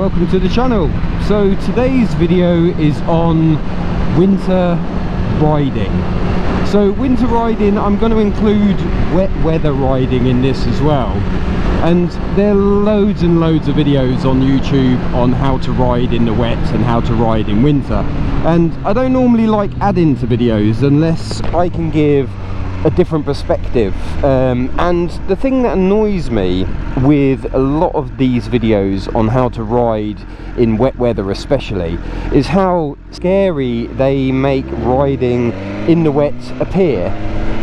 welcome to the channel. So today's video is on winter riding. So winter riding, I'm going to include wet weather riding in this as well. And there are loads and loads of videos on YouTube on how to ride in the wet and how to ride in winter. And I don't normally like adding to videos unless I can give a different perspective. And the thing that annoys me with a lot of these videos on how to ride in wet weather especially is how scary they make riding in the wet appear.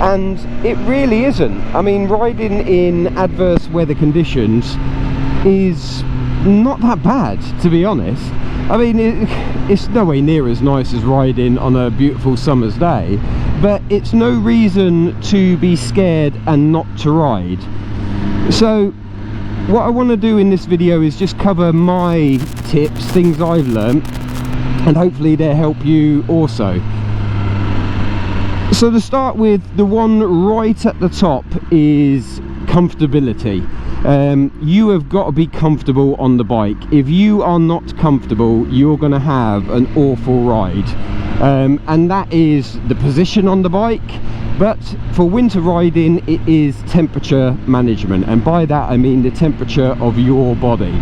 And it really isn't. I mean, riding in adverse weather conditions is not that bad, to be honest. I mean, it's nowhere near as nice as riding on a beautiful summer's day, but it's no reason to be scared and not to ride. So what I want to do in this video is just cover my tips, things I've learnt, and hopefully they'll help you also. So to start with, the one right at the top is comfortability. You have got to be comfortable on the bike. If you are not comfortable, you're going to have an awful ride. And that is the position on the bike. But for winter riding, it is temperature management, and by that I mean the temperature of your body.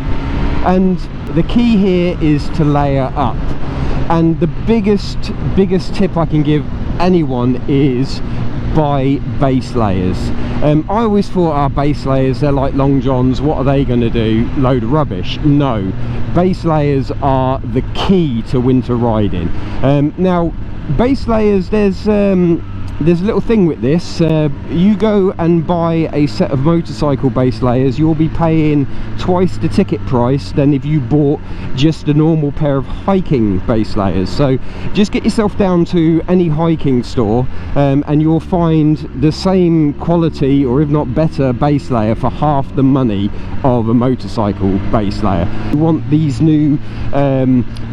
And the key here is to layer up. And the biggest tip I can give anyone is buy base layers. I always thought our base layers, they're like long johns, what are they going to do? Load of rubbish. No, base layers are the key to winter riding. Now base layers, there's a little thing with this. You go and buy a set of motorcycle base layers, you'll be paying twice the ticket price than if you bought just a normal pair of hiking base layers. So just get yourself down to any hiking store and you'll find the same quality, or if not better, base layer for half the money of a motorcycle base layer. You want these new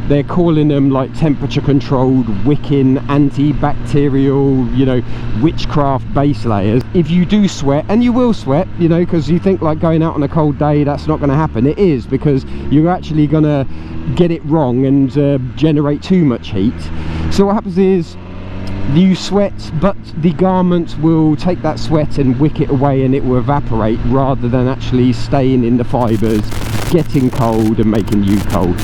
they're calling them like temperature controlled, wicking, antibacterial, you know, witchcraft base layers. If you do sweat, and you will sweat, you know, because you think like going out on a cold day, that's not going to happen. It is, because you're actually going to get it wrong and generate too much heat. So what happens is you sweat, but the garment will take that sweat and wick it away, and it will evaporate rather than actually staying in the fibres, getting cold and making you cold.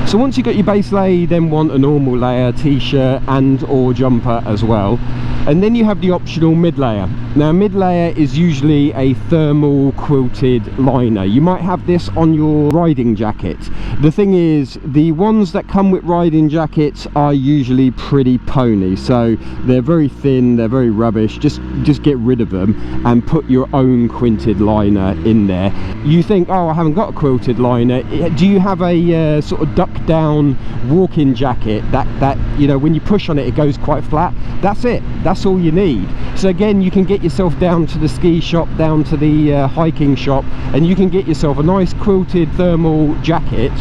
So once you got your base layer, you then want a normal layer, t-shirt and or jumper as well. And then you have the optional mid layer. Now mid layer is usually a thermal quilted liner. You might have this on your riding jacket. The thing is, the ones that come with riding jackets are usually pretty pony, so they're very thin, they're very rubbish. Just get rid of them and put your own quilted liner in there. You think, oh, I haven't got a quilted liner. Do you have a sort of duck down walking jacket that you know, when you push on it, it goes quite flat? That's it. That's all you need. So again, you can get yourself down to the ski shop, down to the hiking shop, and you can get yourself a nice quilted thermal jacket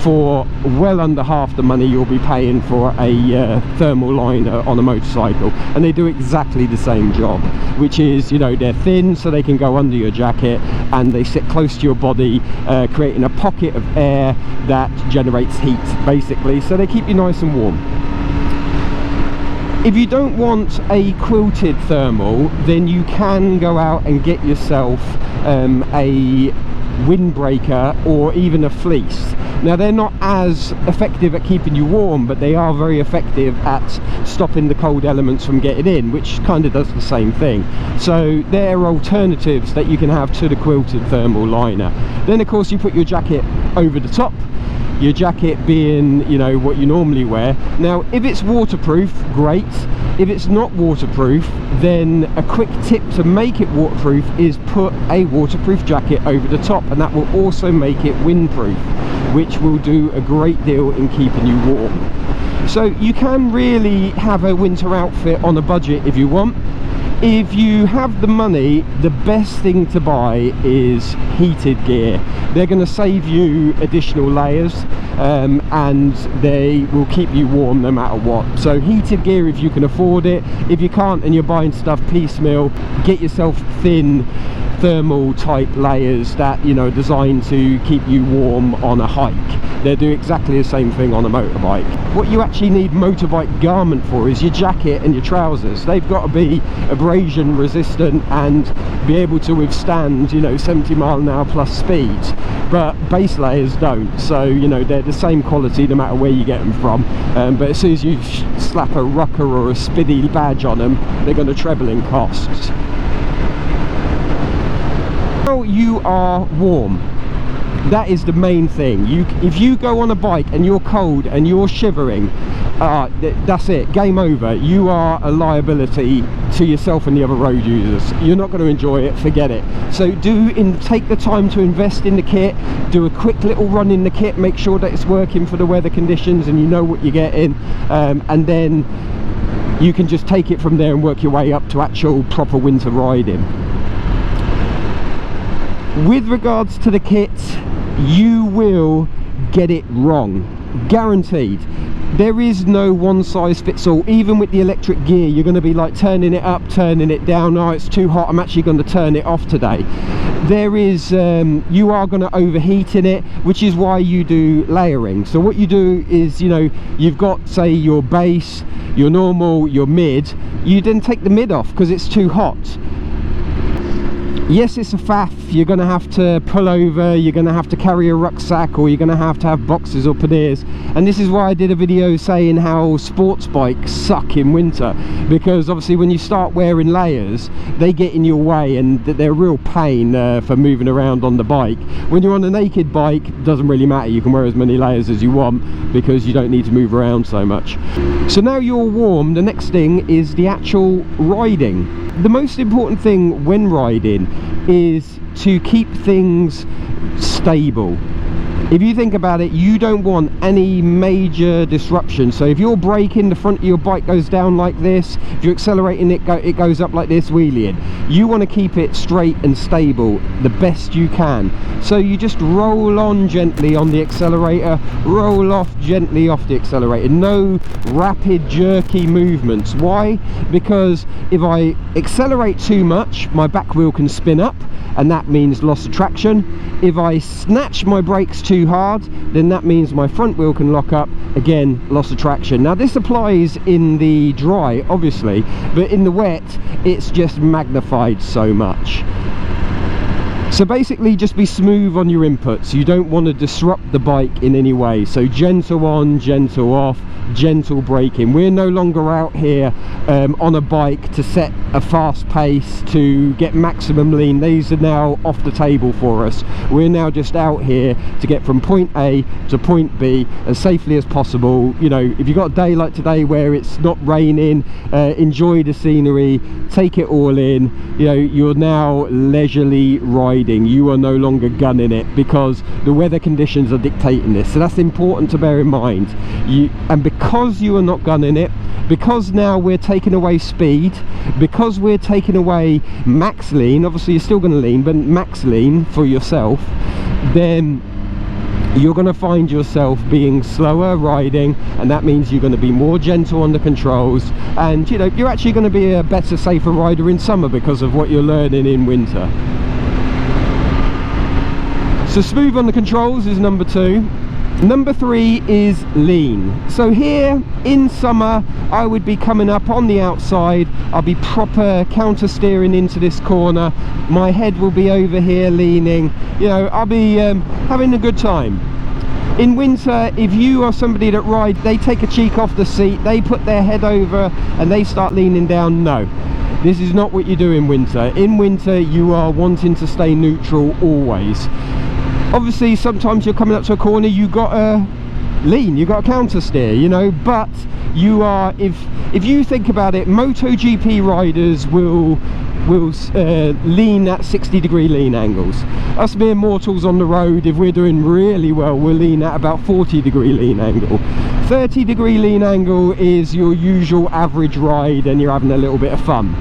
for well under half the money you'll be paying for a thermal liner on a motorcycle. And they do exactly the same job, which is, you know, they're thin so they can go under your jacket, and they sit close to your body, creating a pocket of air that generates heat basically, so they keep you nice and warm. If you don't want a quilted thermal, then you can go out and get yourself a windbreaker or even a fleece. Now they're not as effective at keeping you warm, but they are very effective at stopping the cold elements from getting in, which kind of does the same thing. So there are alternatives that you can have to the quilted thermal liner. Then of course you put your jacket over the top, your jacket being, you know, what you normally wear. Now if it's waterproof, great. If it's not waterproof, then a quick tip to make it waterproof is put a waterproof jacket over the top, and that will also make it windproof, which will do a great deal in keeping you warm. So you can really have a winter outfit on a budget if you want. If you have the money, the best thing to buy is heated gear. They're going to save you additional layers and they will keep you warm no matter what. So heated gear if you can afford it. If you can't and you're buying stuff piecemeal, get yourself thin thermal type layers that, you know, are designed to keep you warm on a hike. They do exactly the same thing on a motorbike. What you actually need motorbike garment for is your jacket and your trousers. They've got to be abrasion resistant and be able to withstand, you know, 70 mile an hour plus speeds, but base layers don't. So, you know, they're the same quality no matter where you get them from, but as soon as you slap a rucker or a spiddy badge on them, they're going to treble in costs. Now you are warm. That is the main thing. If you go on a bike and you're cold and you're shivering, that's it, game over. You are a liability to yourself and the other road users. You're not going to enjoy it, forget it. So take the time to invest in the kit, do a quick little run in the kit, make sure that it's working for the weather conditions and you know what you're getting, and then you can just take it from there and work your way up to actual proper winter riding. With regards to the kit, you will get it wrong, guaranteed. There is no one size fits all. Even with the electric gear, you're going to be like turning it up, turning it down. Oh, it's too hot, I'm actually going to turn it off today. There is you are going to overheat in it, which is why you do layering. So what you do is, you know, you've got, say, your base, your normal, your mid. You then take the mid off because it's too hot. Yes, it's a faff. You're going to have to pull over, you're going to have to carry a rucksack, or you're going to have boxes or panniers. And this is why I did a video saying how sports bikes suck in winter, because obviously when you start wearing layers, they get in your way and they're a real pain for moving around on the bike. When you're on a naked bike, it doesn't really matter. You can wear as many layers as you want because you don't need to move around so much. So now you're warm, the next thing is the actual riding. The most important thing when riding is to keep things stable. If you think about it, you don't want any major disruption. So if you're braking, the front of your bike goes down like this. If you're accelerating, it goes up like this, wheeling. You want to keep it straight and stable the best you can. So you just roll on gently on the accelerator, roll off gently off the accelerator. No rapid jerky movements. Why? Because if I accelerate too much, my back wheel can spin up, and that means loss of traction. If I snatch my brakes too hard, then that means my front wheel can lock up, again, loss of traction. Now this applies in the dry, obviously, but in the wet it's just magnified so much. So basically just be smooth on your inputs. You don't want to disrupt the bike in any way. So gentle on, gentle off, gentle braking. We're no longer out here on a bike to set a fast pace to get maximum lean. These are now off the table for us. We're now just out here to get from point A to point B as safely as possible. You know, if you've got a day like today where it's not raining, enjoy the scenery, take it all in. You know, you're now leisurely riding. You are no longer gunning it because the weather conditions are dictating this. So that's important to bear in mind. And because you are not gunning it, because now we're taking away speed, because we're taking away max lean, obviously you're still going to lean, but max lean for yourself, then you're going to find yourself being slower riding, and that means you're going to be more gentle on the controls, and you know, you're actually going to be a better, safer rider in summer because of what you're learning in winter. So smooth on the controls is number 2. Number 3 is lean. So here in summer I would be coming up on the outside, I'll be proper counter steering into this corner, my head will be over here leaning, you know, I'll be having a good time. In winter, if you are somebody that rides, they take a cheek off the seat, they put their head over and they start leaning down. No, this is not what you do in winter. In winter you are wanting to stay neutral always. Obviously sometimes you're coming up to a corner, you got to lean, you got to counter steer, you know, but you are, if you think about it, MotoGP riders will lean at 60-degree lean angles. Us mere mortals on the road, if we're doing really well, we'll lean at about 40-degree lean angle. 30-degree lean angle is your usual average ride and you're having a little bit of fun.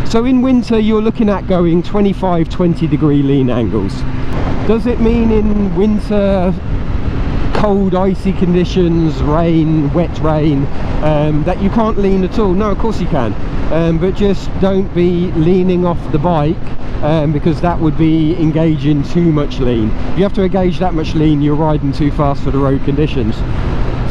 So in winter you're looking at going 25-20-degree lean angles. Does it mean in winter, cold, icy conditions, rain, wet rain, that you can't lean at all? No, of course you can. but just don't be leaning off the bike, because that would be engaging too much lean. If you have to engage that much lean, you're riding too fast for the road conditions.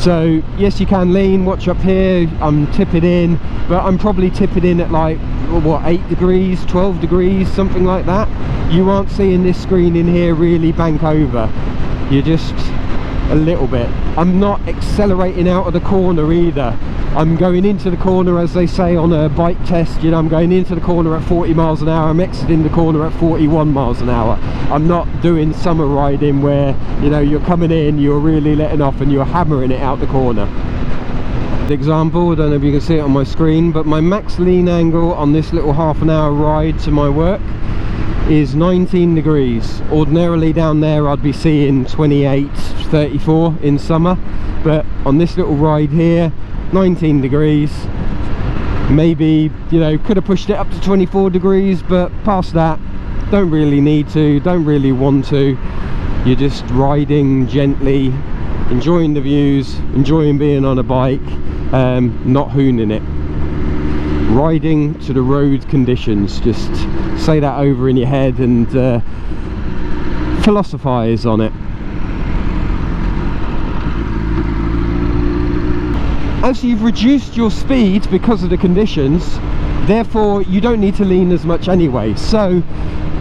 So yes, you can lean. Watch up here, I'm tipping in, but I'm probably tipping in at like, what, 8 degrees, 12 degrees, something like that. You aren't seeing this screen in here really bank over. You're just a little bit. I'm not accelerating out of the corner either. I'm going into the corner, as they say on a bike test, you know, I'm going into the corner at 40 miles an hour, I'm exiting the corner at 41 miles an hour. I'm not doing summer riding where, you know, you're coming in, you're really letting off and you're hammering it out the corner. Example, I don't know if you can see it on my screen, but my max lean angle on this little half-an-hour ride to my work is 19 degrees. Ordinarily down there I'd be seeing 28, 34 in summer, but on this little ride here, 19 degrees. Maybe, you know, could have pushed it up to 24 degrees, but past that, don't really need to, don't really want to. You're just riding gently, enjoying the views, enjoying being on a bike, not hooning it. Riding to the road conditions. Just say that over in your head and philosophize on it. As you've reduced your speed because of the conditions, therefore you don't need to lean as much anyway, so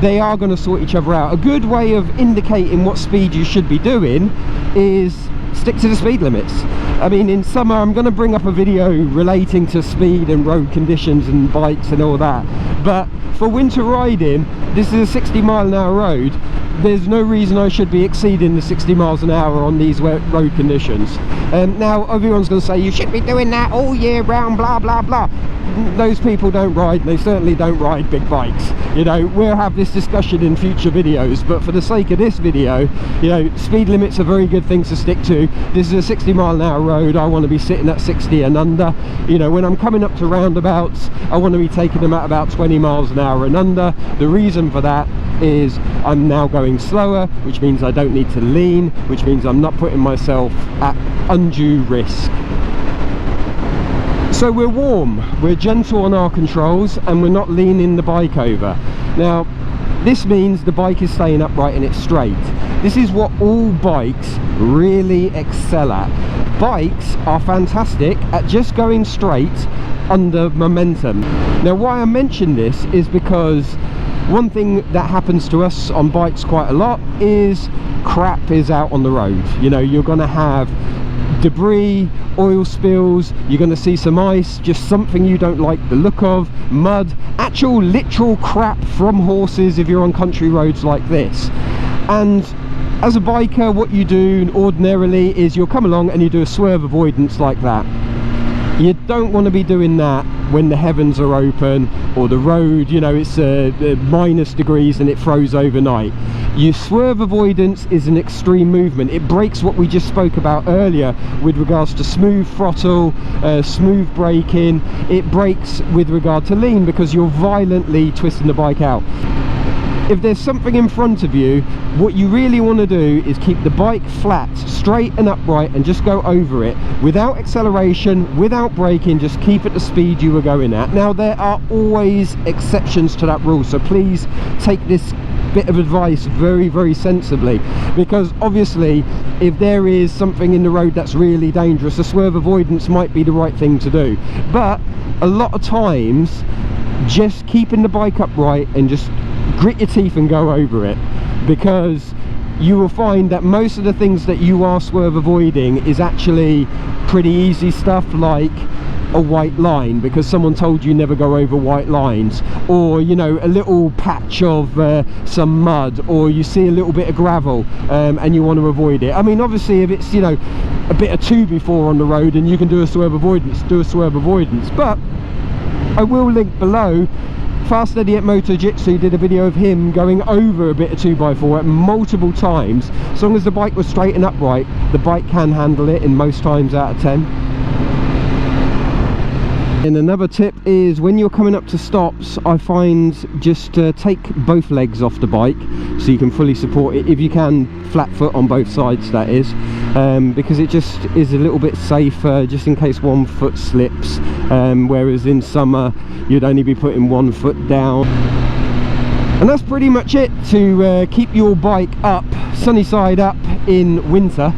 they are going to sort each other out. A good way of indicating what speed you should be doing is stick to the speed limits. I mean, in summer I'm going to bring up a video relating to speed and road conditions and bikes and all that, but for winter riding, this is a 60-mile-an-hour road. There's no reason I should be exceeding the 60 miles an hour on these road conditions. Now everyone's going to say you should be doing that all year round, blah blah blah. Those people don't ride, they certainly don't ride big bikes. You know, we'll have this discussion in future videos, but for the sake of this video, you know, speed limits are very good things to stick to. This is a 60-mile-an-hour road. I want to be sitting at 60 and under. You know, when I'm coming up to roundabouts, I want to be taking them at about 20 miles an hour and under. The reason for that is I'm now going slower, which means I don't need to lean, which means I'm not putting myself at undue risk. So we're warm, we're gentle on our controls, and we're not leaning the bike over. Now this means the bike is staying upright and it's straight. This is what all bikes really excel at. Bikes are fantastic at just going straight under momentum. Now why I mention this is because one thing that happens to us on bikes quite a lot is crap is out on the road. You know, you're going to have debris, oil spills, you're going to see some ice, just something you don't like the look of, mud, actual literal crap from horses if you're on country roads like this. And as a biker, what you do ordinarily is you'll come along and you do a swerve avoidance like that. You don't want to be doing that when the heavens are open or the road, you know, it's minus degrees and it froze overnight. Your swerve avoidance is an extreme movement. It breaks what we just spoke about earlier with regards to smooth throttle, smooth braking. It breaks with regard to lean because you're violently twisting the bike out. If there's something in front of you, what you really want to do is keep the bike flat, straight and upright, and just go over it without acceleration, without braking. Just keep at the speed you were going at. Now there are always exceptions to that rule, so please take this bit of advice very, very sensibly, because obviously if there is something in the road that's really dangerous, a swerve avoidance might be the right thing to do. But a lot of times just keeping the bike upright and just grit your teeth and go over it, because you will find that most of the things that you are swerve avoiding is actually pretty easy stuff, like a white line because someone told you never go over white lines, or you know, a little patch of some mud, or you see a little bit of gravel and you want to avoid it. I mean, obviously if it's, you know, a bit of 2x4 on the road and you can do a swerve avoidance, do a swerve avoidance. But I will link below, Fast Eddie at Moto Jitsu did a video of him going over a bit of 2x4 multiple times. As long as the bike was straight and upright, the bike can handle it in most times out of 10. And another tip is when you're coming up to stops, I find just take both legs off the bike so you can fully support it, if you can flat foot on both sides, that is, because it just is a little bit safer just in case one foot slips, whereas in summer you'd only be putting one foot down. And that's pretty much it to keep your bike up, sunny side up in winter.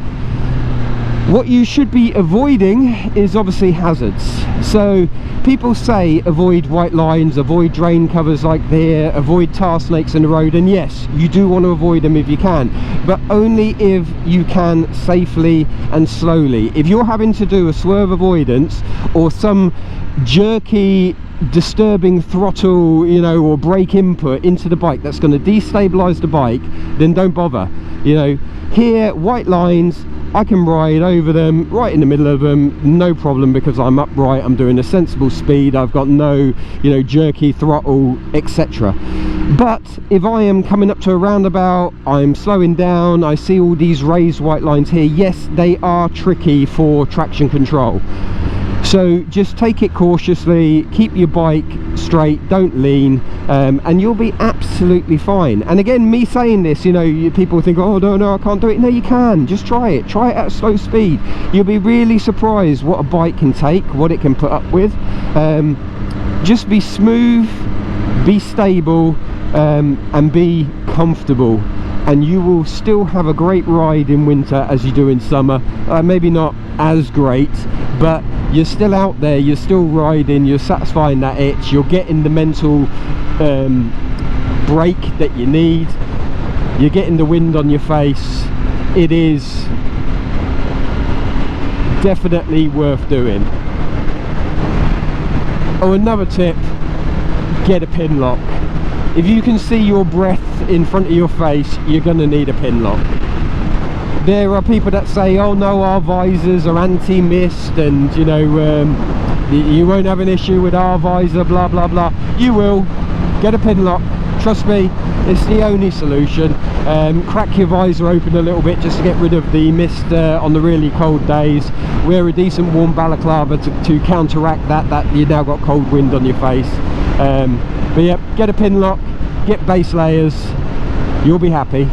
What you should be avoiding is obviously hazards. So people say avoid white lines, avoid drain covers like there, avoid tar snakes in the road, and yes, you do want to avoid them if you can, but only if you can safely and slowly. If you're having to do a swerve avoidance or some jerky disturbing throttle, you know, or brake input into the bike that's going to destabilize the bike, then don't bother. You know, here, white lines, I can ride over them, right in the middle of them, no problem, because I'm upright, I'm doing a sensible speed, I've got no, you know, jerky throttle, etc. But if I am coming up to a roundabout, I'm slowing down, I see all these raised white lines here, yes, they are tricky for traction control. So just take it cautiously, keep your bike straight, don't lean, and you'll be absolutely fine. And again, me saying this, you know, people think, oh no, I can't do it. No, you can. Just try it at a slow speed. You'll be really surprised what a bike can take, what it can put up with. Just be smooth, be stable, and be comfortable, and you will still have a great ride in winter as you do in summer. Maybe not as great, but you're still out there, you're still riding, you're satisfying that itch, you're getting the mental break that you need, you're getting the wind on your face. It is definitely worth doing. Oh, another tip, get a pin lock. If you can see your breath in front of your face, you're going to need a pin lock. There are people that say, oh no, our visors are anti-mist, and you know, you won't have an issue with our visor, blah blah blah. You will. Get a pin lock, trust me, it's the only solution. Crack your visor open a little bit just to get rid of the mist on the really cold days. Wear a decent warm balaclava to counteract that you've now got cold wind on your face. But yeah, get a pin lock, get base layers, you'll be happy.